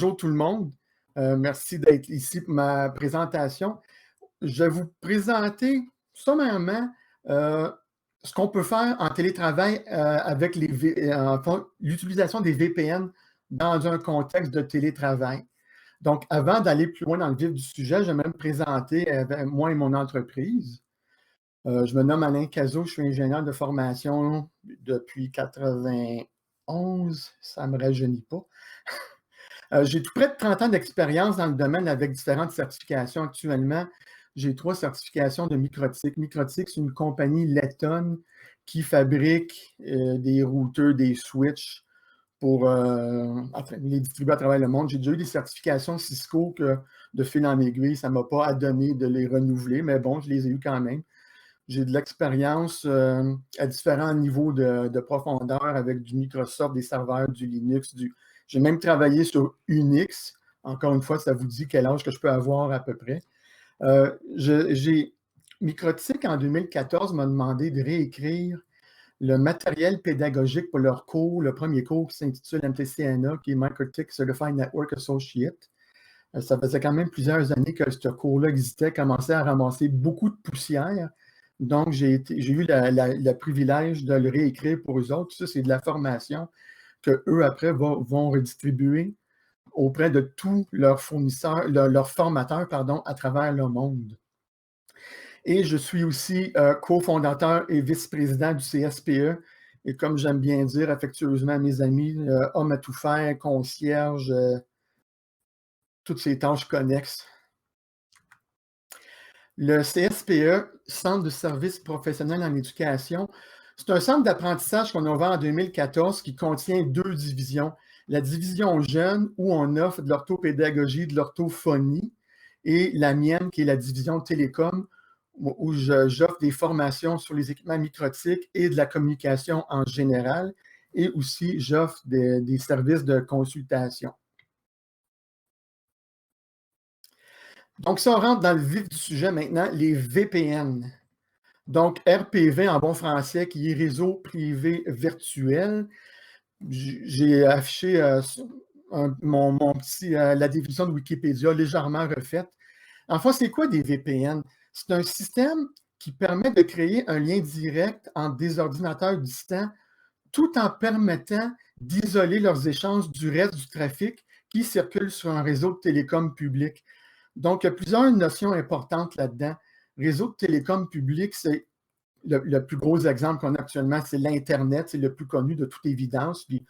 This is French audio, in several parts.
bonjour tout le monde. Merci d'être ici pour ma présentation. Je vais vous présenter sommairement ce qu'on peut faire en télétravail avec l'utilisation des VPN dans un contexte de télétravail. Donc, avant d'aller plus loin dans le vif du sujet, j'aimerais me présenter moi et mon entreprise. Je me nomme Alain Cazot, je suis ingénieur de formation depuis 91, ça ne me rajeunit pas. J'ai tout près de 30 ans d'expérience dans le domaine avec différentes certifications actuellement. J'ai 3 certifications de Microtik. Microtik, c'est une compagnie lettonne qui fabrique des routeurs, des switches pour les distribuer à travers le monde. J'ai déjà eu des certifications Cisco que de fil en aiguille, ça ne m'a pas donné de les renouveler, mais bon, je les ai eues quand même. J'ai de l'expérience à différents niveaux de profondeur avec du Microsoft, des serveurs, du Linux, J'ai même travaillé sur Unix. Encore une fois, ça vous dit quel âge que je peux avoir à peu près. Microtik, en 2014, m'a demandé de réécrire le matériel pédagogique pour leur cours, le premier cours qui s'intitule MTCNA, qui est Microtik Certified Network Associate. Ça faisait quand même plusieurs années que ce cours-là existait, commençait à ramasser beaucoup de poussière. Donc, j'ai eu le privilège de le réécrire pour eux autres. Ça, c'est de la formation qu'eux, après, vont redistribuer auprès de tous leurs fournisseurs, leurs formateurs, à travers le monde. Et je suis aussi cofondateur et vice-président du CSPE. Et comme j'aime bien dire affectueusement à mes amis, homme à tout faire, concierge, toutes ces tâches connexes. Le CSPE, Centre de services professionnels en éducation, c'est un centre d'apprentissage qu'on a ouvert en 2014 qui contient 2 divisions. La division jeune, où on offre de l'orthopédagogie, de l'orthophonie, et la mienne, qui est la division télécom, où j'offre des formations sur les équipements Microtik et de la communication en général, et aussi j'offre des services de consultation. Donc, si on rentre dans le vif du sujet maintenant, les VPN. Donc, RPV en bon français, qui est réseau privé virtuel. J'ai affiché la définition de Wikipédia légèrement refaite. En fait, c'est quoi des VPN? C'est un système qui permet de créer un lien direct entre des ordinateurs distants tout en permettant d'isoler leurs échanges du reste du trafic qui circule sur un réseau de télécom public. Donc, il y a plusieurs notions importantes là-dedans. Réseau de télécom public, c'est le plus gros exemple qu'on a actuellement, c'est l'Internet, c'est le plus connu de toute évidence, puis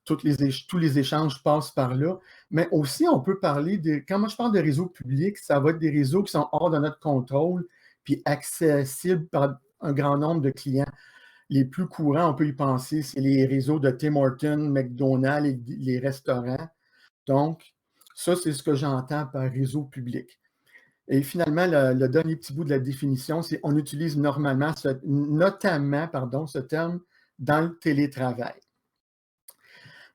tous les échanges passent par là. Mais aussi, on peut parler quand moi je parle de réseaux publics, ça va être des réseaux qui sont hors de notre contrôle, puis accessibles par un grand nombre de clients. Les plus courants, on peut y penser, c'est les réseaux de Tim Hortons, McDonald's et les restaurants. Donc, ça, c'est ce que j'entends par réseau public. Et finalement, le dernier petit bout de la définition, c'est qu'on utilise notamment ce terme dans le télétravail.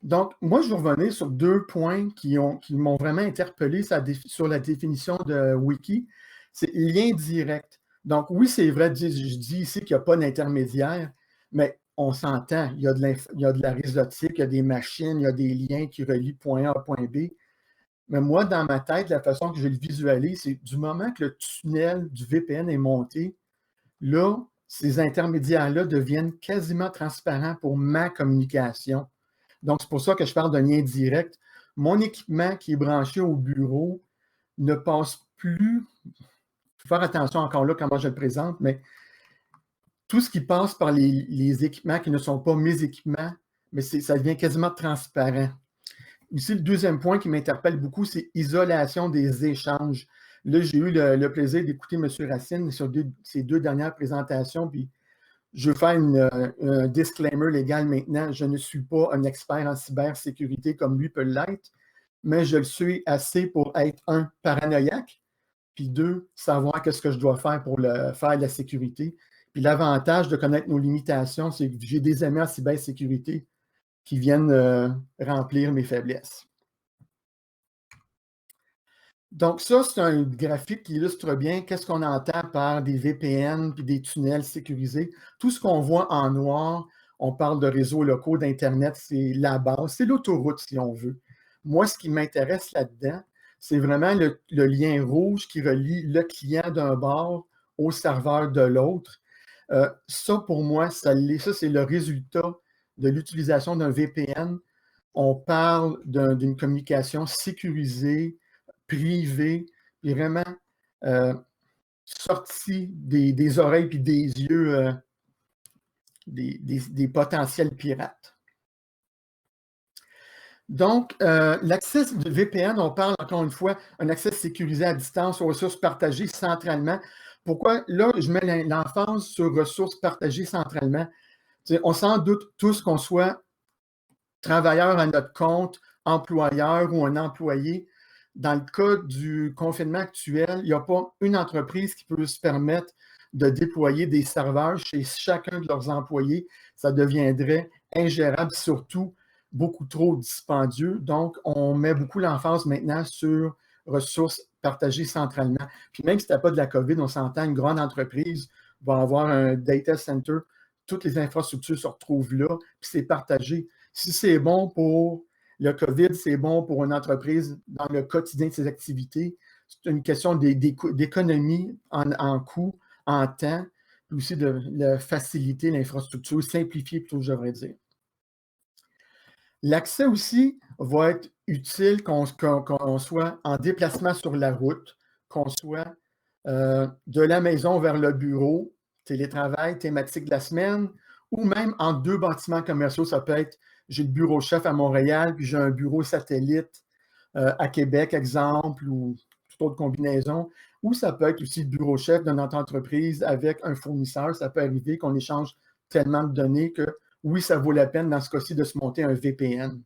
Donc, moi, je vais revenir sur 2 points qui m'ont vraiment interpellé sur la définition de Wiki. C'est lien direct. Donc, oui, c'est vrai, je dis ici qu'il n'y a pas d'intermédiaire, mais on s'entend, il y a de la réseautique, il y a des machines, il y a des liens qui relient point A à point B. Mais moi, dans ma tête, la façon que je le visualise, c'est du moment que le tunnel du VPN est monté, là, ces intermédiaires-là deviennent quasiment transparents pour ma communication. Donc, c'est pour ça que je parle d'un lien direct. Mon équipement qui est branché au bureau ne passe plus, il faut faire attention encore là comment je le présente, mais tout ce qui passe par les équipements qui ne sont pas mes équipements, mais ça devient quasiment transparent. Ici, le deuxième point qui m'interpelle beaucoup, c'est isolation des échanges. Là, j'ai eu le plaisir d'écouter M. Racine sur ses 2 dernières présentations, puis je vais faire un disclaimer légal maintenant. Je ne suis pas un expert en cybersécurité comme lui peut l'être, mais je le suis assez pour être, 1, paranoïaque, puis 2, savoir qu'est-ce que je dois faire pour faire de la sécurité. Puis l'avantage de connaître nos limitations, c'est que j'ai des amis en cybersécurité qui viennent remplir mes faiblesses. Donc ça, c'est un graphique qui illustre bien qu'est-ce qu'on entend par des VPN puis des tunnels sécurisés. Tout ce qu'on voit en noir, on parle de réseaux locaux, d'Internet, c'est la base, c'est l'autoroute si on veut. Moi, ce qui m'intéresse là-dedans, c'est vraiment le lien rouge qui relie le client d'un bord au serveur de l'autre. Ça, pour moi, ça c'est le résultat de l'utilisation d'un VPN. On parle d'une communication sécurisée, privée, puis vraiment sortie des oreilles et des yeux des potentiels pirates. Donc, l'accès du VPN, on parle encore une fois, un accès sécurisé à distance aux ressources partagées centralement. Pourquoi? Là, je mets l'emphase sur ressources partagées centralement. T'sais, on s'en doute tous qu'on soit travailleur à notre compte, employeur ou un employé. Dans le cas du confinement actuel, il n'y a pas une entreprise qui peut se permettre de déployer des serveurs chez chacun de leurs employés. Ça deviendrait ingérable, surtout beaucoup trop dispendieux. Donc, on met beaucoup l'emphase maintenant sur ressources partagées centralement. Puis même si tu n'as pas de la COVID, on s'entend, une grande entreprise va avoir un data center, toutes les infrastructures se retrouvent là, puis c'est partagé. Si c'est bon pour le COVID, c'est bon pour une entreprise dans le quotidien de ses activités. C'est une question d'économie en coût, en temps, puis aussi de faciliter l'infrastructure, simplifier plutôt, je devrais dire. L'accès aussi va être utile qu'on soit en déplacement sur la route, qu'on soit de la maison vers le bureau, télétravail, thématique de la semaine, ou même en deux bâtiments commerciaux. Ça peut être, j'ai le bureau chef à Montréal, puis j'ai un bureau satellite à Québec, exemple, ou toute autre combinaison. Ou ça peut être aussi le bureau chef de notre entreprise avec un fournisseur. Ça peut arriver qu'on échange tellement de données que oui, ça vaut la peine dans ce cas-ci de se monter un VPN.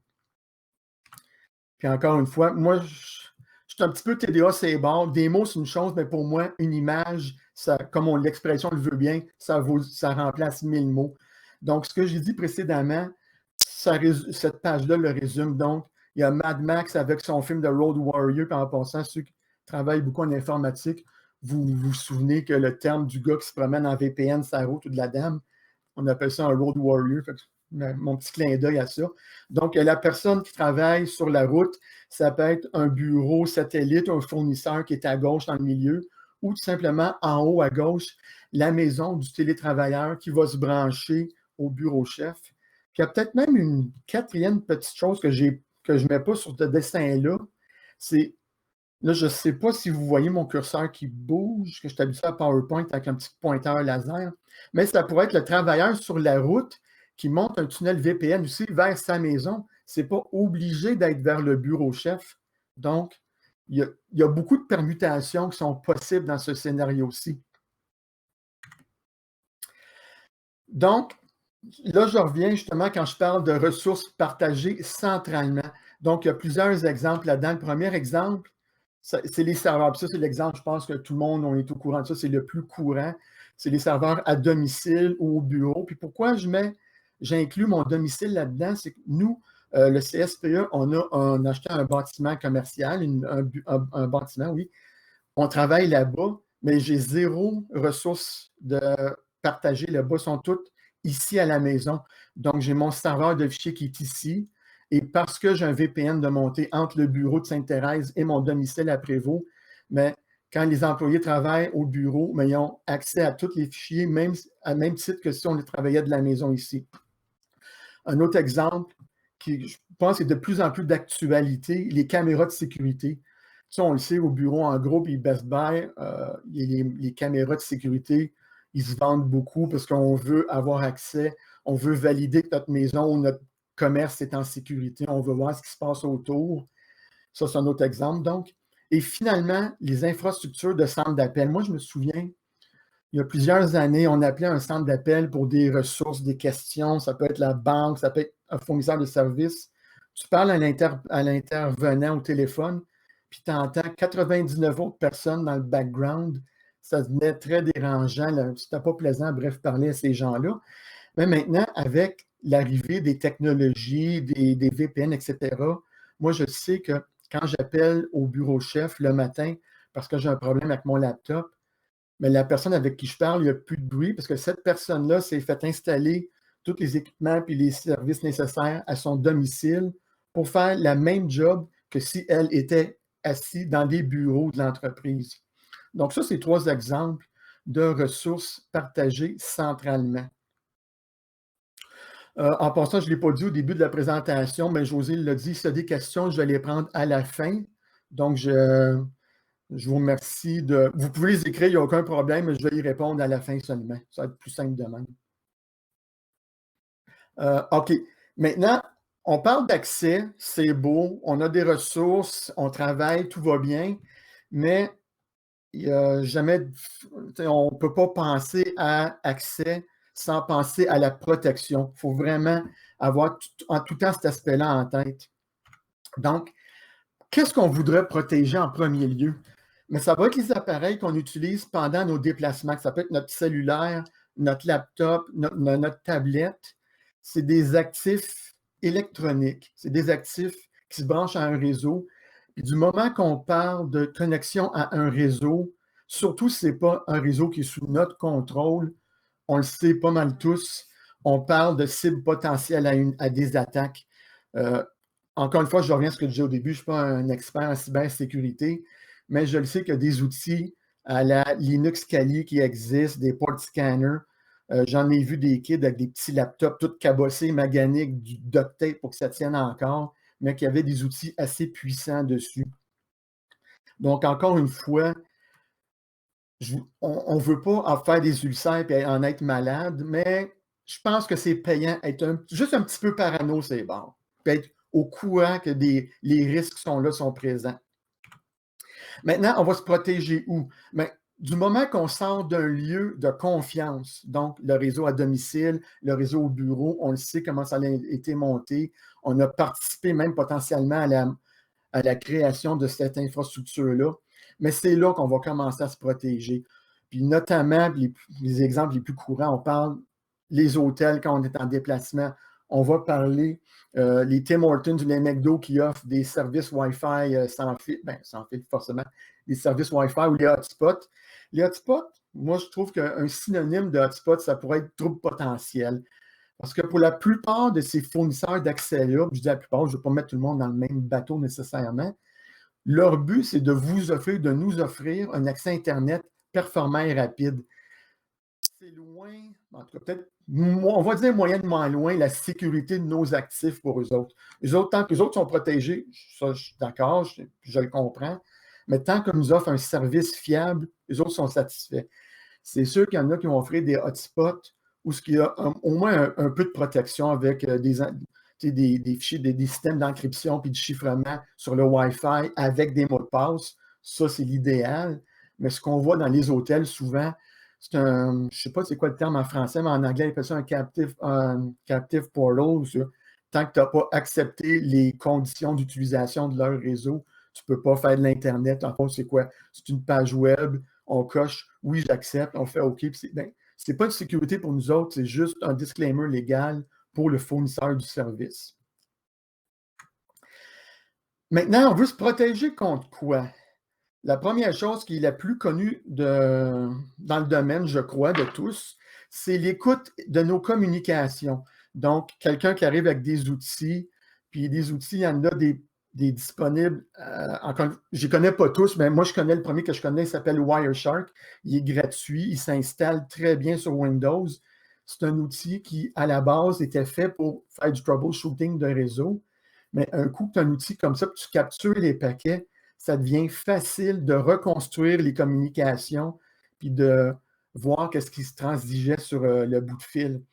Puis encore une fois, moi, je suis un petit peu TDA, c'est bon. Des mots, c'est une chose, mais pour moi, une image, ça, comme l'expression le veut bien, ça remplace 1000 mots. Donc, ce que j'ai dit précédemment, cette page-là le résume. Donc, il y a Mad Max avec son film de Road Warrior, puis en passant, ceux qui travaillent beaucoup en informatique, vous vous souvenez que le terme du gars qui se promène en VPN, sa route ou de la dame, on appelle ça un Road Warrior. Fait que mon petit clin d'œil à ça. Donc, la personne qui travaille sur la route, ça peut être un bureau satellite, un fournisseur qui est à gauche dans le milieu, ou tout simplement en haut à gauche, la maison du télétravailleur qui va se brancher au bureau chef. Puis il y a peut-être même une quatrième petite chose que je ne mets pas sur ce dessin-là. C'est, là, je ne sais pas si vous voyez mon curseur qui bouge, que je suis habitué à PowerPoint avec un petit pointeur laser, mais ça pourrait être le travailleur sur la route qui monte un tunnel VPN aussi vers sa maison. Ce n'est pas obligé d'être vers le bureau chef. Donc, il y a beaucoup de permutations qui sont possibles dans ce scénario-ci. Donc, là, je reviens justement quand je parle de ressources partagées centralement. Donc, il y a plusieurs exemples là-dedans. Le premier exemple, c'est les serveurs. Puis ça, c'est l'exemple, je pense que tout le monde on est au courant de ça, c'est le plus courant. C'est les serveurs à domicile ou au bureau. Puis pourquoi j'inclus mon domicile là-dedans? C'est que nous, le CSPE, on a acheté un bâtiment commercial, un bâtiment, oui. On travaille là-bas, mais j'ai zéro ressource de partager là-bas. Ils sont toutes ici à la maison. Donc, j'ai mon serveur de fichiers qui est ici. Et parce que j'ai un VPN de montée entre le bureau de Sainte-Thérèse et mon domicile à Prévost, mais quand les employés travaillent au bureau, mais ils ont accès à tous les fichiers, à même titre que si on les travaillait de la maison ici. Un autre exemple qui, je pense, est de plus en plus d'actualité, les caméras de sécurité. Tu sais, on le sait, au bureau, en gros, puis Best Buy, les caméras de sécurité, ils se vendent beaucoup parce qu'on veut avoir accès, on veut valider que notre maison ou notre commerce est en sécurité, on veut voir ce qui se passe autour. Ça, c'est un autre exemple, donc. Et finalement, les infrastructures de centres d'appel. Moi, je me souviens, il y a plusieurs années, on appelait un centre d'appel pour des ressources, des questions. Ça peut être la banque, ça peut être un fournisseur de services. Tu parles à l'intervenant au téléphone, puis tu entends 99 autres personnes dans le background. Ça devenait très dérangeant. C'était pas plaisant, bref, parler à ces gens-là. Mais maintenant, avec l'arrivée des technologies, des VPN, etc., moi, je sais que quand j'appelle au bureau chef le matin parce que j'ai un problème avec mon laptop, mais la personne avec qui je parle, il n'y a plus de bruit parce que cette personne-là s'est fait installer tous les équipements et les services nécessaires à son domicile pour faire la même job que si elle était assise dans des bureaux de l'entreprise. Donc ça, c'est 3 exemples de ressources partagées centralement. En passant, je ne l'ai pas dit au début de la présentation, mais José l'a dit, s'il y a des questions, je vais les prendre à la fin. Donc, je vous remercie de... Vous pouvez les écrire, il n'y a aucun problème, mais je vais y répondre à la fin seulement. Ça va être plus simple de même. OK. Maintenant, on parle d'accès, c'est beau, on a des ressources, on travaille, tout va bien, mais il n'y a jamais... On ne peut pas penser à accès sans penser à la protection. Il faut vraiment avoir en tout temps cet aspect-là en tête. Donc, qu'est-ce qu'on voudrait protéger en premier lieu? Mais ça va être les appareils qu'on utilise pendant nos déplacements. Ça peut être notre cellulaire, notre laptop, notre tablette. C'est des actifs électroniques. C'est des actifs qui se branchent à un réseau. Et du moment qu'on parle de connexion à un réseau, surtout si ce n'est pas un réseau qui est sous notre contrôle, on le sait pas mal tous, on parle de cibles potentielles à des attaques. Encore une fois, je reviens à ce que je disais au début, je ne suis pas un expert en cybersécurité, mais je le sais qu'il y a des outils à la Linux Kali qui existent, des port scanners. J'en ai vu des kids avec des petits laptops tout cabossés, maganés, du duct tape pour que ça tienne encore, mais qui avaient des outils assez puissants dessus. Donc, encore une fois, on ne veut pas en faire des ulcères et en être malade, mais je pense que c'est payant. Être juste un petit peu parano, c'est bon. Puis être au courant que les risques sont là, sont présents. Maintenant, on va se protéger où? Bien, du moment qu'on sort d'un lieu de confiance, donc le réseau à domicile, le réseau au bureau, on le sait comment ça a été monté. On a participé même potentiellement à la création de cette infrastructure-là. Mais c'est là qu'on va commencer à se protéger. Puis notamment, les exemples les plus courants, on parle les hôtels quand on est en déplacement. On va parler les Tim Hortons ou les McDo qui offrent des services Wi-Fi sans fil, sans fil forcément, des services Wi-Fi ou les hotspots. Les hotspots, moi, je trouve qu'un synonyme de hotspot, ça pourrait être trouble potentiel. Parce que pour la plupart de ces fournisseurs d'accès-là, je dis la plupart, je ne veux pas mettre tout le monde dans le même bateau nécessairement, leur but, c'est de nous offrir un accès Internet performant et rapide. C'est loin, en tout cas, peut-être, on va dire moyennement loin, la sécurité de nos actifs pour eux autres. Eux autres, tant que les autres sont protégés, ça, je suis d'accord, je le comprends, mais tant qu'on nous offre un service fiable, les autres sont satisfaits. C'est sûr qu'il y en a qui vont offrir des hotspots où il y a au moins un peu de protection avec des fichiers, des systèmes d'encryption puis de chiffrement sur le Wi-Fi avec des mots de passe. Ça, c'est l'idéal. Mais ce qu'on voit dans les hôtels, souvent, c'est je ne sais pas c'est quoi le terme en français, mais en anglais, ils appellent ça un captive portal. Tant que tu n'as pas accepté les conditions d'utilisation de leur réseau, tu ne peux pas faire de l'Internet. En fait, c'est quoi? C'est une page web, on coche, oui, j'accepte, on fait OK. C'est pas de sécurité pour nous autres, c'est juste un disclaimer légal pour le fournisseur du service. Maintenant, on veut se protéger contre quoi? La première chose qui est la plus connue dans le domaine, je crois, de tous, c'est l'écoute de nos communications. Donc, quelqu'un qui arrive avec des outils, puis des outils, il y en a des disponibles. Je ne connais pas tous, mais moi, je connais le premier que je connais, il s'appelle Wireshark. Il est gratuit, il s'installe très bien sur Windows. C'est un outil qui, à la base, était fait pour faire du troubleshooting de réseau. Mais un coup que tu as un outil comme ça, que tu captures les paquets, ça devient facile de reconstruire les communications puis de voir qu'est-ce qui se transigeait sur le bout de fil.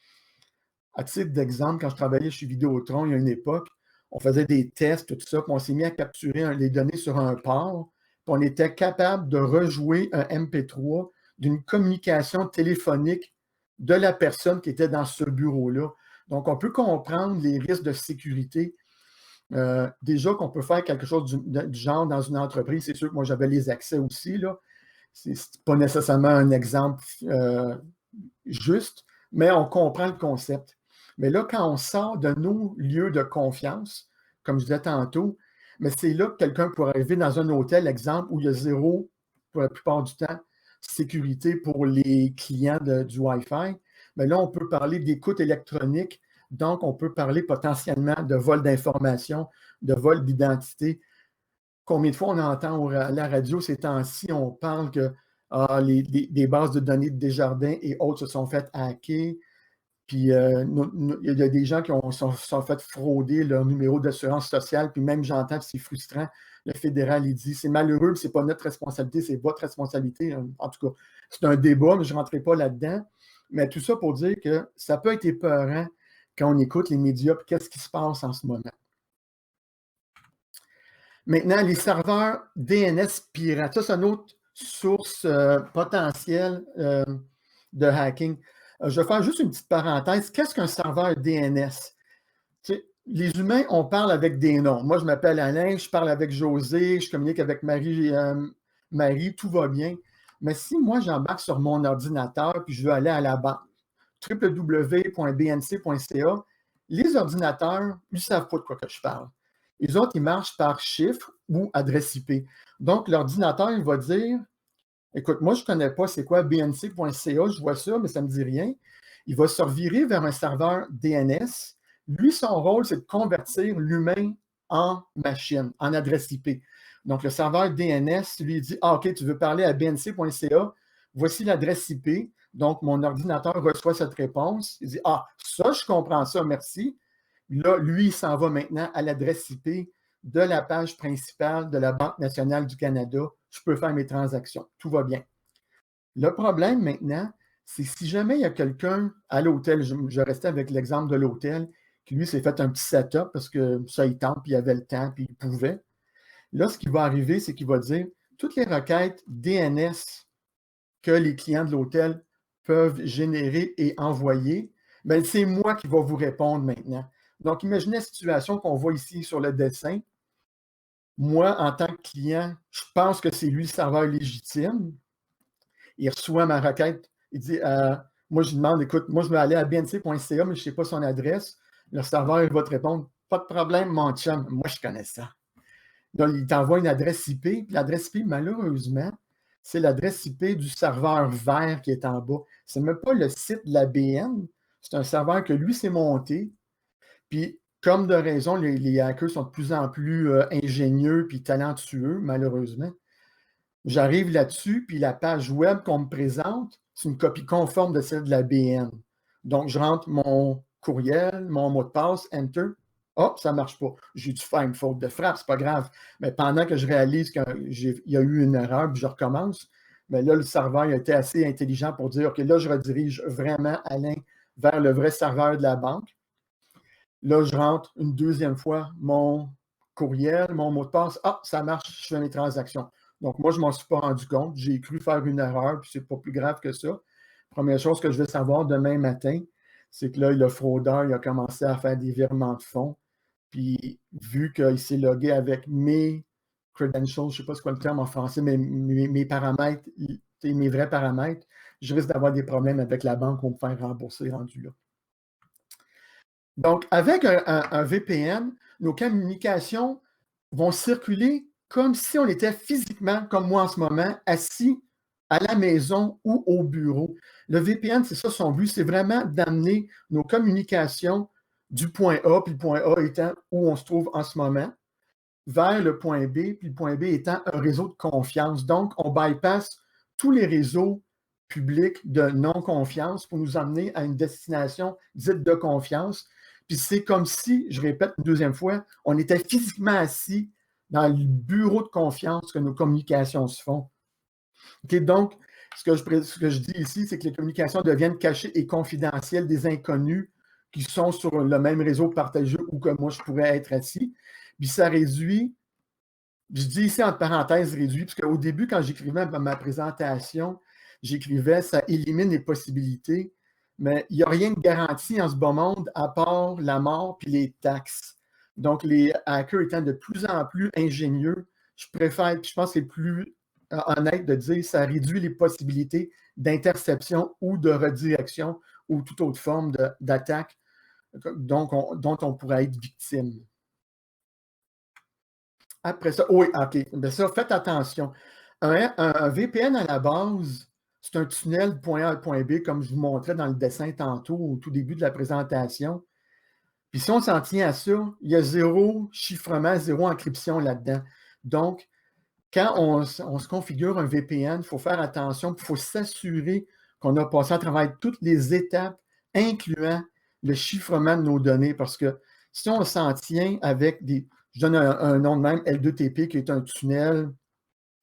À titre d'exemple, quand je travaillais chez Vidéotron, il y a une époque, on faisait des tests, tout ça, puis on s'est mis à capturer les données sur un port, puis on était capable de rejouer un MP3 d'une communication téléphonique de la personne qui était dans ce bureau-là. Donc, on peut comprendre les risques de sécurité. Déjà qu'on peut faire quelque chose du genre dans une entreprise, c'est sûr que moi, j'avais les accès aussi. Ce n'est pas nécessairement un exemple juste, mais on comprend le concept. Mais là, quand on sort de nos lieux de confiance, comme je disais tantôt, mais c'est là que quelqu'un pourrait arriver dans un hôtel, exemple, où il y a zéro, pour la plupart du temps, sécurité pour les clients du Wi-Fi. Mais là, on peut parler d'écoute électronique. Donc, on peut parler potentiellement de vol d'informations, de vol d'identité. combien de fois on entend à la radio ces temps-ci, on parle que les bases de données de Desjardins et autres se sont faites hacker. Puis il y a des gens qui sont fait frauder leur numéro d'assurance sociale. Puis même j'entends que c'est frustrant. Le fédéral, il dit c'est malheureux, c'est pas notre responsabilité, c'est votre responsabilité. En tout cas, c'est un débat, mais je ne rentrerai pas là-dedans. Mais tout ça pour dire que ça peut être épeurant quand on écoute les médias, puis qu'est-ce qui se passe en ce moment. Maintenant, les serveurs DNS pirates, ça, c'est une autre source potentielle de hacking. Je vais faire juste une petite parenthèse. Qu'est-ce qu'un serveur DNS? Les humains, on parle avec des noms. Moi, je m'appelle Alain, je parle avec José, je communique avec Marie, tout va bien. Mais si moi, j'embarque sur mon ordinateur puis je veux aller à la banque, www.bnc.ca, les ordinateurs, ils ne savent pas de quoi que je parle. Les autres, ils marchent par chiffre ou adresse IP. Donc, l'ordinateur, il va dire, écoute, moi, je ne connais pas c'est quoi bnc.ca, je vois ça, mais ça ne me dit rien. Il va se revirer vers un serveur DNS. Lui, son rôle, c'est de convertir l'humain en machine, en adresse IP. Donc, le serveur DNS lui dit, ah, OK, tu veux parler à bnc.ca, voici l'adresse IP. Donc, mon ordinateur reçoit cette réponse. Il dit, ah, ça, je comprends ça, merci. Là, lui, il s'en va maintenant à l'adresse IP de la page principale de la Banque nationale du Canada. Je peux faire mes transactions. Tout va bien. Le problème maintenant, c'est si jamais il y a quelqu'un à l'hôtel, je restais avec l'exemple de l'hôtel, qui lui s'est fait un petit setup parce que ça, il tente, puis il avait le temps, puis il pouvait. Là, ce qui va arriver, c'est qu'il va dire toutes les requêtes DNS que les clients de l'hôtel peuvent générer et envoyer, bien, c'est moi qui vais vous répondre maintenant. Donc, imaginez la situation qu'on voit ici sur le dessin. Moi, en tant que client, je pense que c'est lui le serveur légitime. Il reçoit ma requête. Il dit, moi, je lui demande, écoute, moi, je vais aller à bnc.ca, mais je ne sais pas son adresse. Le serveur, il va te répondre, pas de problème, mon chum. Moi, je connais ça. Donc, il t'envoie une adresse IP. L'adresse IP, malheureusement, c'est l'adresse IP du serveur vert qui est en bas. Ce n'est même pas le site de la BN. C'est un serveur que lui s'est monté. Puis, comme de raison, les hackers sont de plus en plus ingénieux puis talentueux, malheureusement. J'arrive là-dessus, puis la page web qu'on me présente, c'est une copie conforme de celle de la BN. Donc, je rentre mon courriel, mon mot de passe, Enter. Oh, ça ne marche pas. J'ai dû faire une faute de frappe, c'est pas grave. Mais pendant que je réalise qu'il y a eu une erreur, puis je recommence, mais là, le serveur a été assez intelligent pour dire, OK, là, je redirige vraiment Alain vers le vrai serveur de la banque. Là, je rentre une deuxième fois mon courriel, mon mot de passe. Ah, ça marche, je fais mes transactions. Donc, moi, je ne m'en suis pas rendu compte. J'ai cru faire une erreur, puis ce n'est pas plus grave que ça. Première chose que je vais savoir demain matin, c'est que là, le fraudeur, il a commencé à faire des virements de fonds. Puis, vu qu'il s'est logué avec mes credentials, je ne sais pas ce qu'est le terme en français, mais mes paramètres, mes vrais paramètres, je risque d'avoir des problèmes avec la banque pour me faire rembourser rendu là. Donc, avec un VPN, nos communications vont circuler comme si on était physiquement, comme moi en ce moment, assis à la maison ou au bureau. Le VPN, c'est ça son but, c'est vraiment d'amener nos communications du point A, puis le point A étant où on se trouve en ce moment, vers le point B, puis le point B étant un réseau de confiance. Donc, on bypass tous les réseaux publics de non-confiance pour nous amener à une destination dite de confiance. Puis c'est comme si, je répète une deuxième fois, on était physiquement assis dans le bureau de confiance que nos communications se font. Okay, donc, ce que je dis ici, c'est que les communications deviennent cachées et confidentielles des inconnus qui sont sur le même réseau partagé où que moi je pourrais être assis. Puis ça réduit, je dis ici entre parenthèses réduit, parce qu'au début, quand j'écrivais ma présentation, j'écrivais ça élimine les possibilités, mais il n'y a rien de garanti en ce beau monde à part la mort puis les taxes. Donc, les hackers étant de plus en plus ingénieux, je préfère, puis je pense que c'est plus honnête de dire ça réduit les possibilités d'interception ou de redirection ou toute autre forme d'attaque dont on pourrait être victime. Après ça, oui, OK. Bien ça, faites attention. Un VPN à la base, c'est un tunnel de point A à point B, comme je vous montrais dans le dessin tantôt, au tout début de la présentation. Puis si on s'en tient à ça, il y a zéro chiffrement, zéro encryption là-dedans. Donc, quand on se configure un VPN, il faut faire attention, il faut s'assurer qu'on a passé à travers toutes les étapes, incluant le chiffrement de nos données, parce que si on s'en tient avec je donne un nom de même, L2TP, qui est un tunnel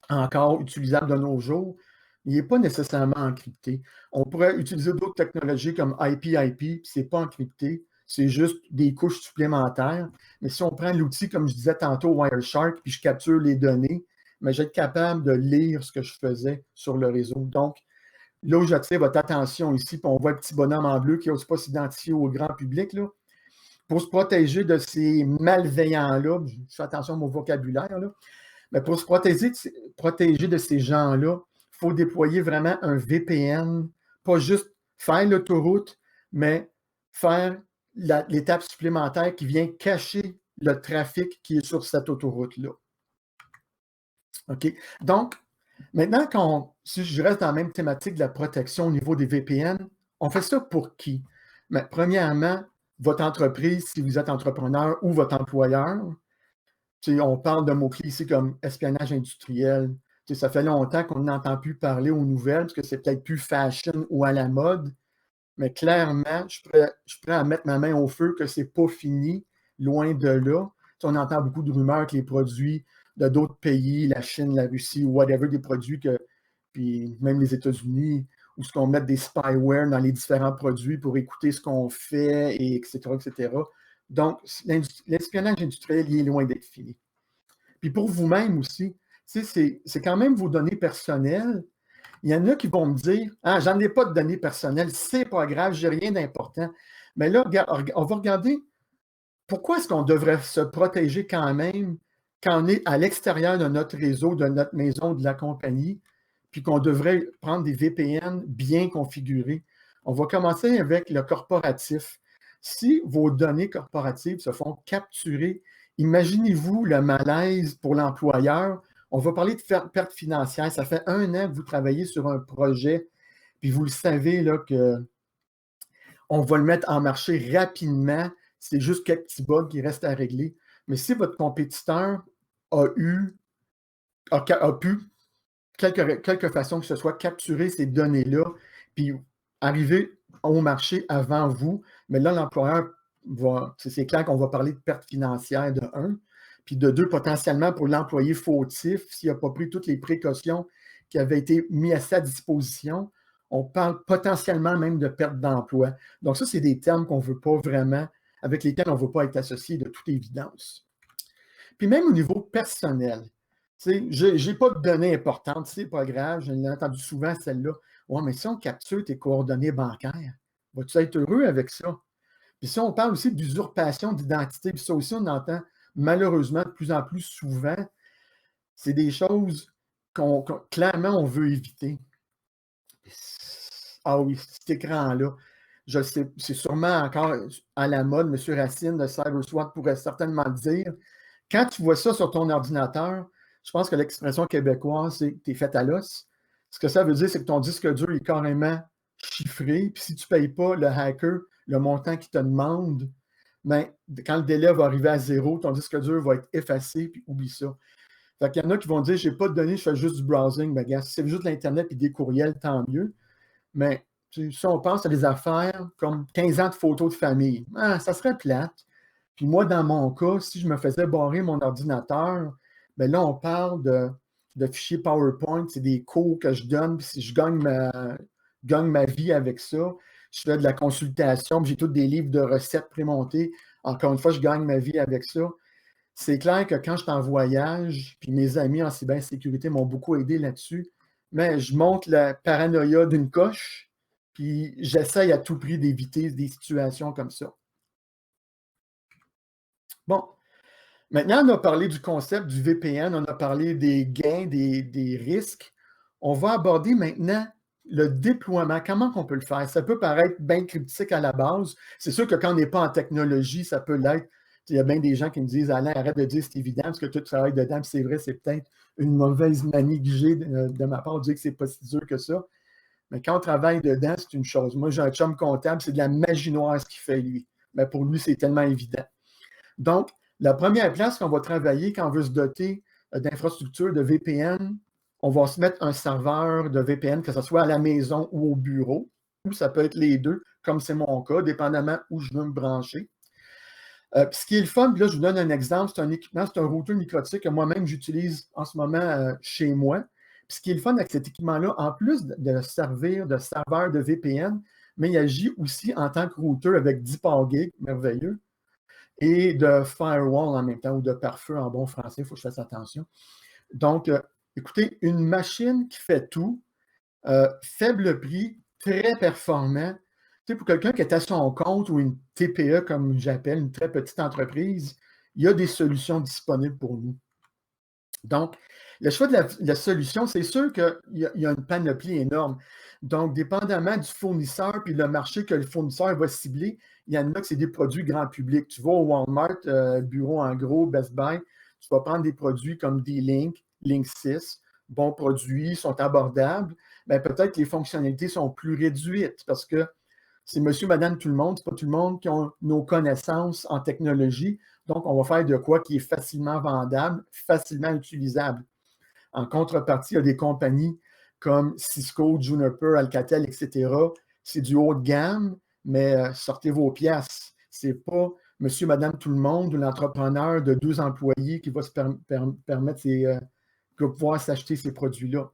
encore utilisable de nos jours, il n'est pas nécessairement encrypté. On pourrait utiliser d'autres technologies comme IP, ce n'est pas encrypté, c'est juste des couches supplémentaires. Mais si on prend l'outil, comme je disais tantôt, Wireshark, puis je capture les données, mais je vais être capable de lire ce que je faisais sur le réseau. Donc, là où j'attire votre attention ici, puis on voit le petit bonhomme en bleu qui n'ose pas s'identifier au grand public, là, pour se protéger de ces malveillants-là, je fais attention à mon vocabulaire, là, mais pour se protéger de ces gens-là, il faut déployer vraiment un VPN, pas juste faire l'autoroute, mais faire l'étape supplémentaire qui vient cacher le trafic qui est sur cette autoroute-là. OK? Donc, maintenant, si je reste dans la même thématique de la protection au niveau des VPN, on fait ça pour qui? Mais, premièrement, votre entreprise, si vous êtes entrepreneur ou votre employeur. On parle de mots-clés ici comme espionnage industriel. Ça fait longtemps qu'on n'entend plus parler aux nouvelles parce que c'est peut-être plus fashion ou à la mode. Mais clairement, je suis prêt à mettre ma main au feu que c'est pas fini, loin de là. On entend beaucoup de rumeurs que les produits de d'autres pays, la Chine, la Russie, ou whatever, des produits puis même les États-Unis, où ce qu'on met des spyware dans les différents produits pour écouter ce qu'on fait, et etc., etc. Donc, l'espionnage industriel, il est loin d'être fini. Puis pour vous-même aussi, c'est quand même vos données personnelles. Il y en a qui vont me dire « Ah, j'en ai pas de données personnelles, c'est pas grave, j'ai rien d'important. » Mais là, on va regarder pourquoi est-ce qu'on devrait se protéger quand même quand on est à l'extérieur de notre réseau, de notre maison, de la compagnie, puis qu'on devrait prendre des VPN bien configurés. On va commencer avec le corporatif. Si vos données corporatives se font capturer, imaginez-vous le malaise pour l'employeur. On va parler de perte financière. Ça fait 1 an que vous travaillez sur un projet, puis vous le savez là, qu'on va le mettre en marché rapidement. C'est juste quelques petits bugs qui restent à régler. Mais si votre compétiteur a pu, quelque façon que ce soit, capturer ces données-là, puis arriver au marché avant vous, mais là, l'employeur c'est clair qu'on va parler de perte financière de 1, puis de 2, potentiellement pour l'employé fautif, s'il n'a pas pris toutes les précautions qui avaient été mises à sa disposition, on parle potentiellement même de perte d'emploi. Donc ça, c'est des termes qu'on ne veut pas vraiment, avec lesquels on ne veut pas être associé de toute évidence. Puis même au niveau personnel, je n'ai pas de données importantes, c'est pas grave, je l'ai entendu souvent celle-là. Ouais, mais si on capture tes coordonnées bancaires, vas-tu être heureux avec ça? Puis si on parle aussi d'usurpation d'identité, puis ça aussi, on entend malheureusement de plus en plus souvent, c'est des choses clairement on veut éviter. Ah oui, cet écran-là, je sais, c'est sûrement encore à la mode, M. Racine de CyberSWAT pourrait certainement le dire. Quand tu vois ça sur ton ordinateur, je pense que l'expression québécoise, c'est « t'es fait à l'os ». Ce que ça veut dire, c'est que ton disque dur est carrément chiffré. Puis si tu ne payes pas le hacker le montant qu'il te demande, ben, quand le délai va arriver à 0, ton disque dur va être effacé, puis oublie ça. Fait qu'il y en a qui vont dire « j'ai pas de données, je fais juste du browsing ». Ben, gars, si c'est juste l'Internet et des courriels, tant mieux. Mais si on pense à des affaires comme 15 ans de photos de famille, ça serait plate. Puis moi, dans mon cas, si je me faisais barrer mon ordinateur, bien là, on parle de fichiers PowerPoint, c'est des cours que je donne, puis si je gagne ma vie avec ça, je fais de la consultation, puis j'ai tous des livres de recettes prémontés. Encore une fois, je gagne ma vie avec ça. C'est clair que quand je suis en voyage, puis mes amis en cybersécurité m'ont beaucoup aidé là-dessus, mais je monte la paranoïa d'une coche, puis j'essaye à tout prix d'éviter des situations comme ça. Bon, maintenant, on a parlé du concept du VPN, on a parlé des gains, des risques. On va aborder maintenant le déploiement. Comment on peut le faire? Ça peut paraître bien cryptique à la base. C'est sûr que quand on n'est pas en technologie, ça peut l'être. Il y a bien des gens qui me disent « Alain, arrête de dire c'est évident, parce que tu travailles dedans, puis c'est vrai, c'est peut-être une mauvaise manie que j'ai de ma part de dire que c'est pas si dur que ça. » Mais quand on travaille dedans, c'est une chose. Moi, j'ai un chum comptable, c'est de la magie noire ce qu'il fait, lui. Mais pour lui, c'est tellement évident. Donc, la première place qu'on va travailler quand on veut se doter d'infrastructure de VPN. On va se mettre un serveur de VPN, que ce soit à la maison ou au bureau, ou ça peut être les deux, comme c'est mon cas, dépendamment où je veux me brancher. Puis ce qui est le fun, puis là, je vous donne un exemple, c'est un équipement, c'est un routeur microtique que moi-même j'utilise en ce moment chez moi. Puis ce qui est le fun avec cet équipement-là, en plus de servir de serveur de VPN, mais il agit aussi en tant que routeur avec 10 power gig, merveilleux, et de firewall en même temps, ou de pare-feu en bon français, il faut que je fasse attention. Donc, écoutez, une machine qui fait tout, faible prix, très performant. Tu sais, pour quelqu'un qui est à son compte ou une TPE, comme j'appelle, une très petite entreprise, il y a des solutions disponibles pour nous. Donc, le choix de la solution, c'est sûr qu'il y a une panoplie énorme. Donc, dépendamment du fournisseur puis le marché que le fournisseur va cibler, il y en a que c'est des produits grand public. Tu vas au Walmart, bureau en gros, Best Buy, tu vas prendre des produits comme D-Link, Link 6, bons produits, sont abordables. Bien, peut-être que les fonctionnalités sont plus réduites parce que c'est monsieur, madame, tout le monde. C'est pas tout le monde qui a nos connaissances en technologie. Donc, on va faire de quoi qui est facilement vendable, facilement utilisable. En contrepartie, il y a des compagnies comme Cisco, Juniper, Alcatel, etc. C'est du haut de gamme, mais sortez vos pièces. Ce n'est pas monsieur, madame, tout le monde ou l'entrepreneur de 2 employés qui va se permettre qui va pouvoir s'acheter ces produits-là.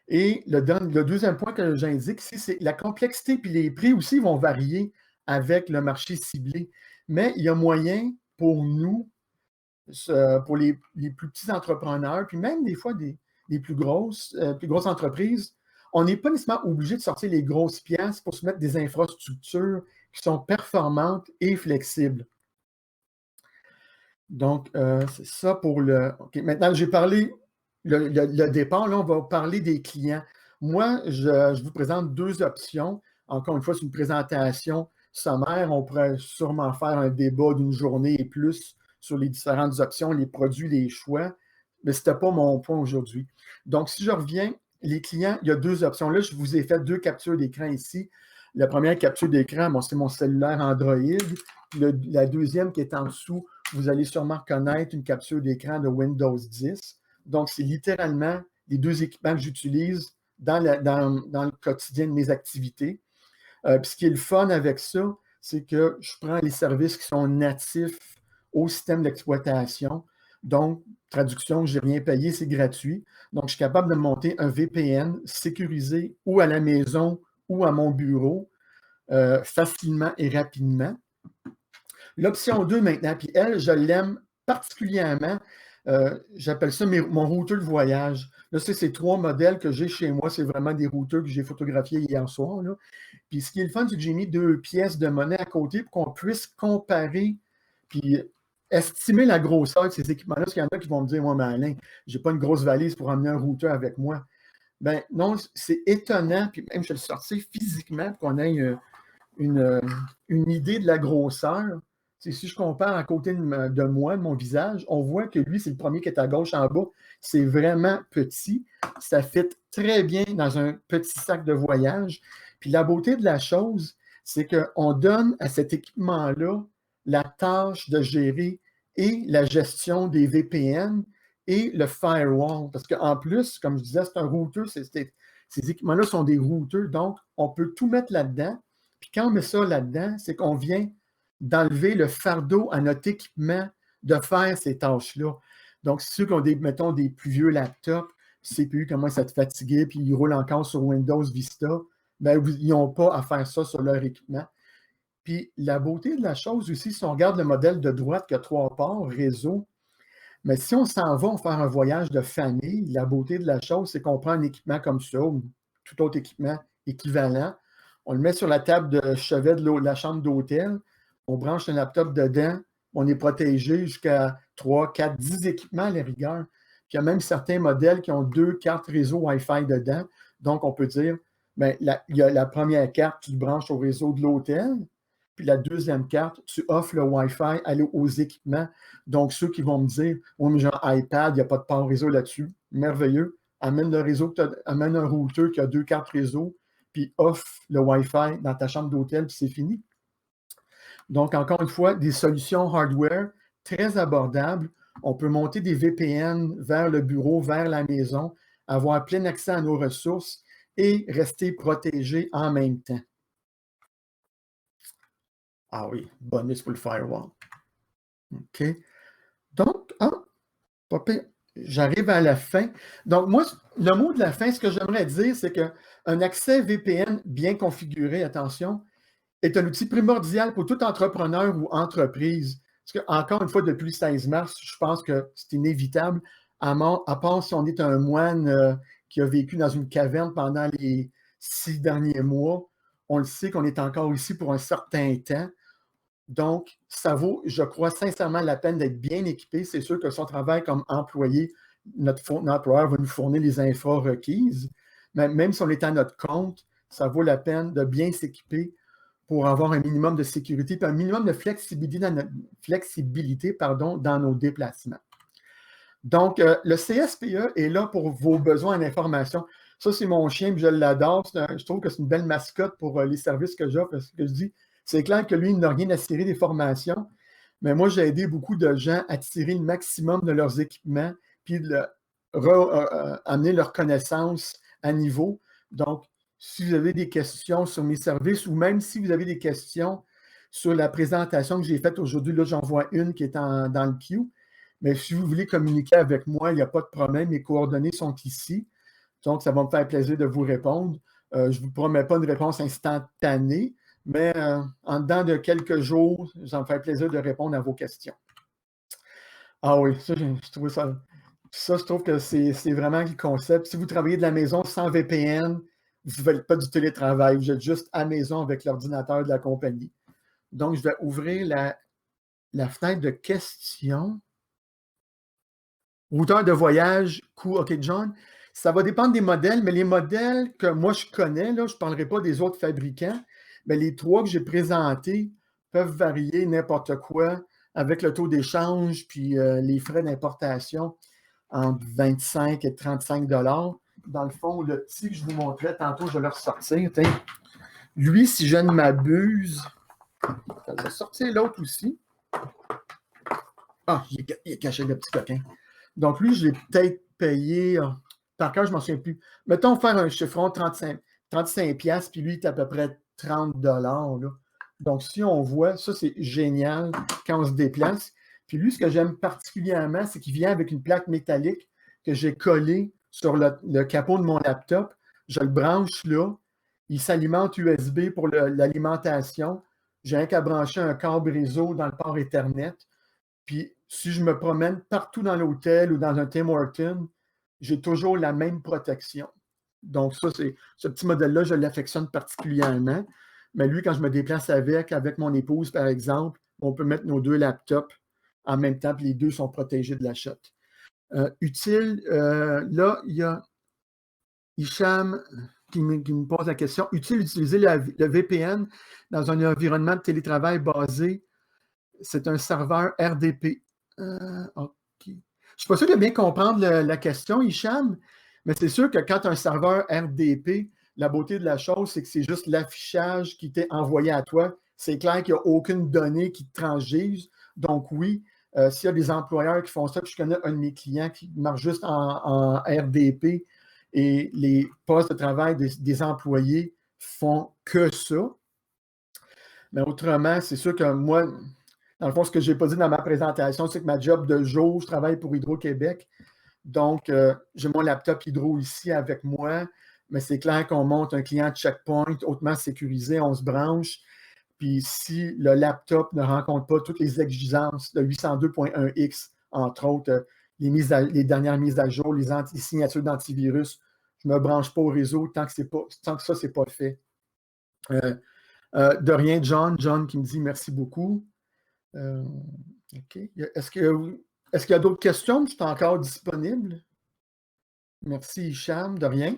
Et le deuxième point que j'indique ici, c'est la complexité puis les prix aussi vont varier avec le marché ciblé. Mais il y a moyen pour nous, pour les plus petits entrepreneurs, puis même des fois des plus grosses entreprises, on n'est pas nécessairement obligé de sortir les grosses pièces pour se mettre des infrastructures qui sont performantes et flexibles. Donc, c'est ça pour le... OK, maintenant, j'ai parlé le départ. Là, on va parler des clients. Moi, je vous présente 2 options. Encore une fois, c'est une présentation sommaire. On pourrait sûrement faire un débat d'une journée et plus sur les différentes options, les produits, les choix, mais ce n'était pas mon point aujourd'hui. Donc, si je reviens, les clients, il y a 2 options. Là, je vous ai fait 2 captures d'écran ici. La première capture d'écran, bon, c'est mon cellulaire Android. La deuxième qui est en dessous, vous allez sûrement reconnaître une capture d'écran de Windows 10. Donc, c'est littéralement les 2 équipements que j'utilise dans le quotidien de mes activités. Puis ce qui est le fun avec ça, c'est que je prends les services qui sont natifs au système d'exploitation. Donc, traduction, je n'ai rien payé, c'est gratuit. Donc, je suis capable de monter un VPN sécurisé ou à la maison ou à mon bureau facilement et rapidement. L'option 2 maintenant, puis elle, je l'aime particulièrement. J'appelle ça mon routeur de voyage. Là, c'est ces 3 modèles que j'ai chez moi. C'est vraiment des routeurs que j'ai photographiés hier soir. Là. Puis ce qui est le fun, c'est que j'ai mis 2 pièces de monnaie à côté pour qu'on puisse comparer puis estimer la grosseur de ces équipements-là. Parce qu'il y en a qui vont me dire, moi, mais Alain, je n'ai pas une grosse valise pour emmener un routeur avec moi. Ben non, c'est étonnant. Puis même, je vais le sortir physiquement pour qu'on ait une idée de la grosseur. Si je compare à côté de moi, de mon visage, on voit que lui, c'est le premier qui est à gauche en bas. C'est vraiment petit. Ça fit très bien dans un petit sac de voyage. Puis la beauté de la chose, c'est qu'on donne à cet équipement-là la tâche de gérer et la gestion des VPN et le firewall. Parce qu'en plus, comme je disais, c'est un routeur. Ces équipements-là sont des routeurs. Donc, on peut tout mettre là-dedans. Puis quand on met ça là-dedans, c'est qu'on vient d'enlever le fardeau à notre équipement de faire ces tâches-là. Donc, ceux qui ont mettons, des plus vieux laptops, CPU commence à être fatigué, puis ils roulent encore sur Windows Vista, bien, ils n'ont pas à faire ça sur leur équipement. Puis, la beauté de la chose aussi, si on regarde le modèle de droite qui a 3 ports, réseau, mais si on s'en va faire un voyage de famille, la beauté de la chose, c'est qu'on prend un équipement comme ça, ou tout autre équipement équivalent, on le met sur la table de chevet de la chambre d'hôtel, on branche un laptop dedans, on est protégé jusqu'à 3, 4, 10 équipements à la rigueur. Puis il y a même certains modèles qui ont 2 cartes réseau Wi-Fi dedans. Donc, on peut dire, bien, il y a la première carte, tu le branches au réseau de l'hôtel, puis la deuxième carte, tu offres le Wi-Fi aux équipements. Donc, ceux qui vont me dire, oui, mais j'ai un iPad, il n'y a pas de port réseau là-dessus, merveilleux. Amène le réseau, amène un routeur qui a 2 cartes réseau, puis offre le Wi-Fi dans ta chambre d'hôtel, puis c'est fini. Donc, encore une fois, des solutions hardware très abordables On peut monter des VPN vers le bureau, vers la maison, avoir plein accès à nos ressources et rester protégé en même temps. Ah oui, bonus pour le firewall. OK. Donc, pas pire. J'arrive à la fin. Donc, moi, le mot de la fin, ce que j'aimerais dire, c'est qu'un accès VPN bien configuré, attention, est un outil primordial pour tout entrepreneur ou entreprise. Parce que, encore une fois, depuis le 16 mars, je pense que c'est inévitable, à part si on est un moine qui a vécu dans une caverne pendant les 6 derniers mois, on le sait qu'on est encore ici pour un certain temps. Donc, ça vaut, je crois, sincèrement la peine d'être bien équipé. C'est sûr que son travail comme employé, notre employeur va nous fournir les infos requises. Mais même si on est à notre compte, ça vaut la peine de bien s'équiper pour avoir un minimum de sécurité et un minimum de flexibilité dans nos déplacements. Donc, le CSPE est là pour vos besoins en information. Ça, c'est mon chien, puis je l'adore. Je trouve que c'est une belle mascotte pour les services que j'offre. Parce que je dis, c'est clair que lui, il n'a rien à tirer des formations, mais moi, j'ai aidé beaucoup de gens à tirer le maximum de leurs équipements, puis amener leurs connaissances à niveau. Donc, si vous avez des questions sur mes services ou même si vous avez des questions sur la présentation que j'ai faite aujourd'hui, là, j'en vois une qui est dans le queue. Mais si vous voulez communiquer avec moi, il n'y a pas de problème. Mes coordonnées sont ici. Donc, ça va me faire plaisir de vous répondre. Je ne vous promets pas une réponse instantanée, mais en dedans de quelques jours, ça me fait plaisir de répondre à vos questions. Ah oui, ça, je trouve ça. Ça, je trouve que c'est vraiment le concept. Si vous travaillez de la maison sans VPN, vous ne faites pas du télétravail, vous êtes juste à la maison avec l'ordinateur de la compagnie. Donc, je vais ouvrir la fenêtre de questions. Routeur de voyage, coût, OK, John. Ça va dépendre des modèles, mais les modèles que moi je connais, là, je ne parlerai pas des autres fabricants, mais les 3 que j'ai présentés peuvent varier n'importe quoi avec le taux d'échange puis les frais d'importation entre 25 et 35 $. Dans le fond, le petit que je vous montrais tantôt, je vais le ressortir. Lui, si je ne m'abuse, je vais sortir l'autre aussi. Ah, il est caché le petit coquin. Donc, lui, je l'ai peut-être payé, par cœur, je ne m'en souviens plus. Mettons faire un chiffron 35 $, puis lui, il est à peu près 30 $. Là. Donc, si on voit, ça, c'est génial quand on se déplace. Puis lui, ce que j'aime particulièrement, c'est qu'il vient avec une plaque métallique que j'ai collée sur le capot de mon laptop. Je le branche là. Il s'alimente USB pour l'alimentation. J'ai rien qu'à brancher un câble réseau dans le port Ethernet. Puis, si je me promène partout dans l'hôtel ou dans un Tim Hortons, j'ai toujours la même protection. Donc, ça, c'est ce petit modèle-là, je l'affectionne particulièrement. Mais lui, quand je me déplace avec mon épouse, par exemple, on peut mettre nos 2 laptops en même temps, puis les 2 sont protégés de la shot. Utile, là, il y a Hicham qui me pose la question. Utile d'utiliser le VPN dans un environnement de télétravail basé. C'est un serveur RDP. OK. Je ne suis pas sûr de bien comprendre la question, Hicham, mais c'est sûr que quand un serveur RDP, la beauté de la chose, c'est que c'est juste l'affichage qui t'est envoyé à toi. C'est clair qu'il n'y a aucune donnée qui te transige. Donc oui, s'il y a des employeurs qui font ça, puis je connais un de mes clients qui marche juste en RDP et les postes de travail des employés font que ça. Mais autrement, c'est sûr que moi, dans le fond, ce que je n'ai pas dit dans ma présentation, c'est que ma job de jour, je travaille pour Hydro-Québec. Donc, j'ai mon laptop Hydro ici avec moi, mais c'est clair qu'on monte un client checkpoint hautement sécurisé, on se branche. Puis si le laptop ne rencontre pas toutes les exigences de 802.1x, entre autres, les dernières mises à jour, les signatures d'antivirus, je ne me branche pas au réseau tant que ça, ce n'est pas fait. De rien, John. John qui me dit merci beaucoup. OK. Est-ce qu'il y a d'autres questions? Je suis encore disponible. Merci, Hicham. De rien.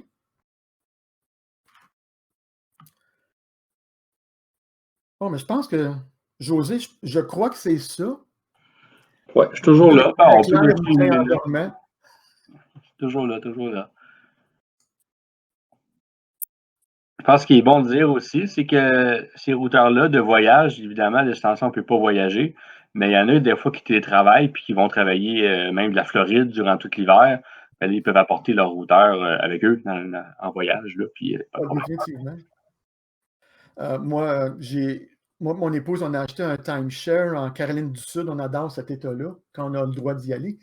Bon, mais je pense que, José, je crois que c'est ça. Oui, je suis toujours là. On peut je suis toujours là, toujours là. Je pense qu'il est bon de dire aussi, c'est que ces routeurs-là de voyage, évidemment, à l'extension, on ne peut pas voyager, mais il y en a des fois qui télétravaillent puis qui vont travailler même de la Floride durant tout l'hiver. Ben, ils peuvent apporter leur routeur avec eux en voyage, là, puis pas de problème. Définitivement. Moi, mon épouse, on a acheté un timeshare en Caroline du Sud. On adore cet État-là, quand on a le droit d'y aller.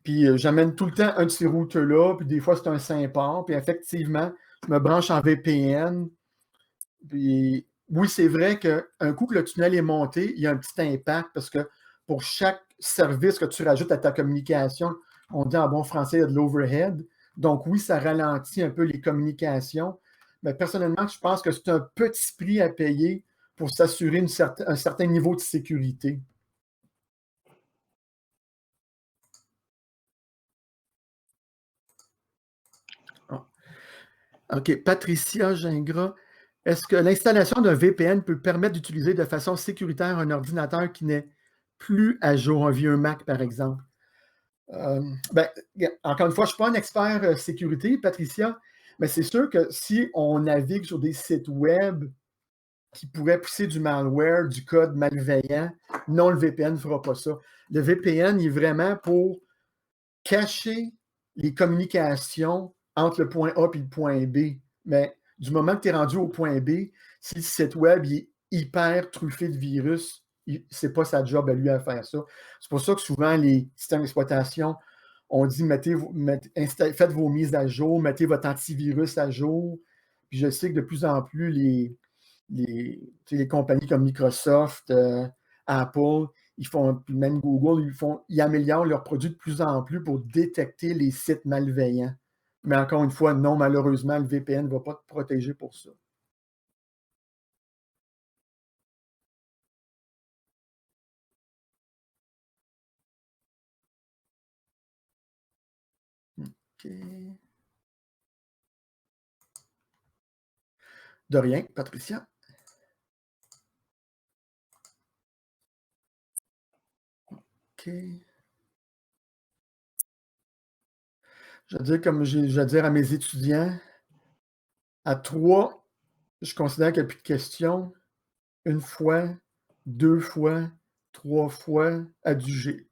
Puis j'amène tout le temps un de ces routeurs-là, puis des fois, c'est un Saint-Port. Puis effectivement, je me branche en VPN. Puis oui, c'est vrai qu'un coup que le tunnel est monté, il y a un petit impact parce que pour chaque service que tu rajoutes à ta communication, on dit en bon français, il y a de l'overhead. Donc oui, ça ralentit un peu les communications. Mais personnellement, je pense que c'est un petit prix à payer pour s'assurer un certain niveau de sécurité. Ah. OK. Patricia Gingras, est-ce que l'installation d'un VPN peut permettre d'utiliser de façon sécuritaire un ordinateur qui n'est plus à jour, un vieux Mac, par exemple? Ben, encore une fois, je ne suis pas un expert sécurité, Patricia, mais c'est sûr que si on navigue sur des sites web qui pourraient pousser du malware, du code malveillant, non, le VPN ne fera pas ça. Le VPN il est vraiment pour cacher les communications entre le point A et le point B. Mais du moment que tu es rendu au point B, si le site web est hyper truffé de virus, ce n'est pas sa job à lui à faire ça. C'est pour ça que souvent, les systèmes d'exploitation, on dit faites vos mises à jour, mettez votre antivirus à jour. Puis je sais que de plus en plus, les compagnies comme Microsoft, Apple, ils font, même Google, ils améliorent leurs produits de plus en plus pour détecter les sites malveillants. Mais encore une fois, non, malheureusement, le VPN ne va pas te protéger pour ça. OK. De rien, Patricia. OK. Je veux dire, comme je vais dire à mes étudiants, à 3, je considère qu'il n'y a plus de questions. Une fois, 2 fois, 3 fois, adjugé.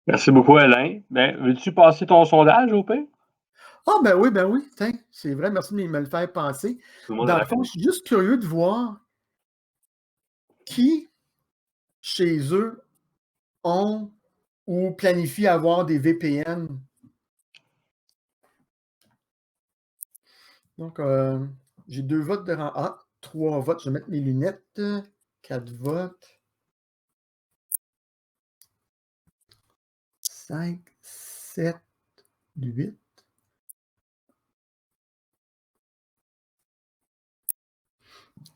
Merci beaucoup, Alain. Ben, veux-tu passer ton sondage au pire? Ah, ben oui, tiens, c'est vrai, merci de me le faire penser. Tout le monde Dans a le fond, je suis juste curieux de voir qui, chez eux, ont ou planifient avoir des VPN. Donc, j'ai 2 votes de rang A, 3 votes, je vais mettre mes lunettes, 4 votes, 5, 7, 8.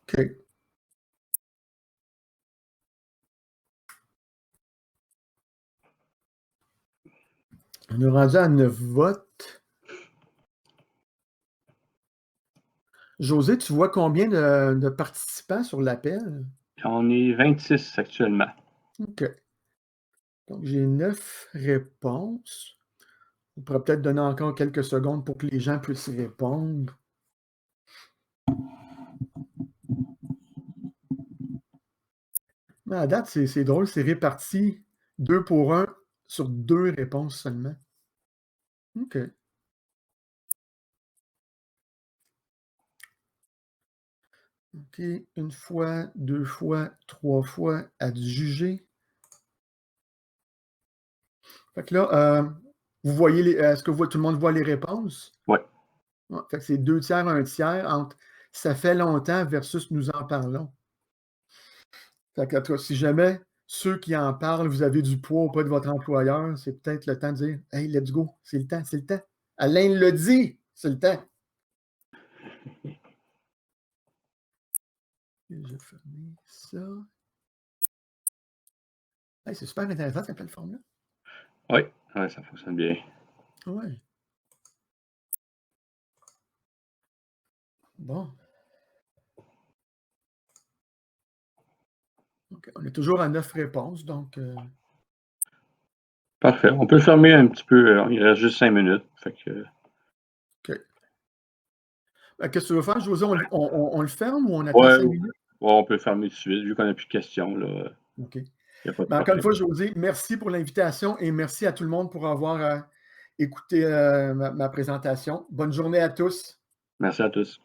OK. On est rendu à 9 votes. José, tu vois combien de participants sur l'appel? On est 26 actuellement. OK. Donc, j'ai 9 réponses. On pourrait peut-être donner encore quelques secondes pour que les gens puissent répondre. Mais à date, c'est drôle, c'est réparti 2 pour 1 sur 2 réponses seulement. OK. OK. 1 fois, 2 fois, 3 fois, adjugé. Fait que là, vous voyez est-ce que tout le monde voit les réponses? Oui. Ouais, fait que c'est 2 tiers, 1 tiers entre ça fait longtemps versus nous en parlons. Fait que, en tout cas, si jamais ceux qui en parlent, vous avez du poids auprès de votre employeur, c'est peut-être le temps de dire hey, let's go, c'est le temps, c'est le temps. Alain le dit, c'est le temps. Je vais fermer ça. Hey, c'est super intéressant cette plateforme-là. Oui, ouais, ça fonctionne bien. Ouais. Bon. Okay. On est toujours à 9 réponses, donc. Parfait. On peut le fermer un petit peu. Il reste juste 5 minutes. Fait que... OK. Qu'est-ce que tu veux faire, José? On le ferme ou on attend 5 minutes? Ouais, on peut le fermer tout de suite, vu qu'on n'a plus de questions. Là. OK. Il y a pas de Encore une problème. fois, José, merci pour l'invitation et merci à tout le monde pour avoir écouté ma présentation. Bonne journée à tous. Merci à tous.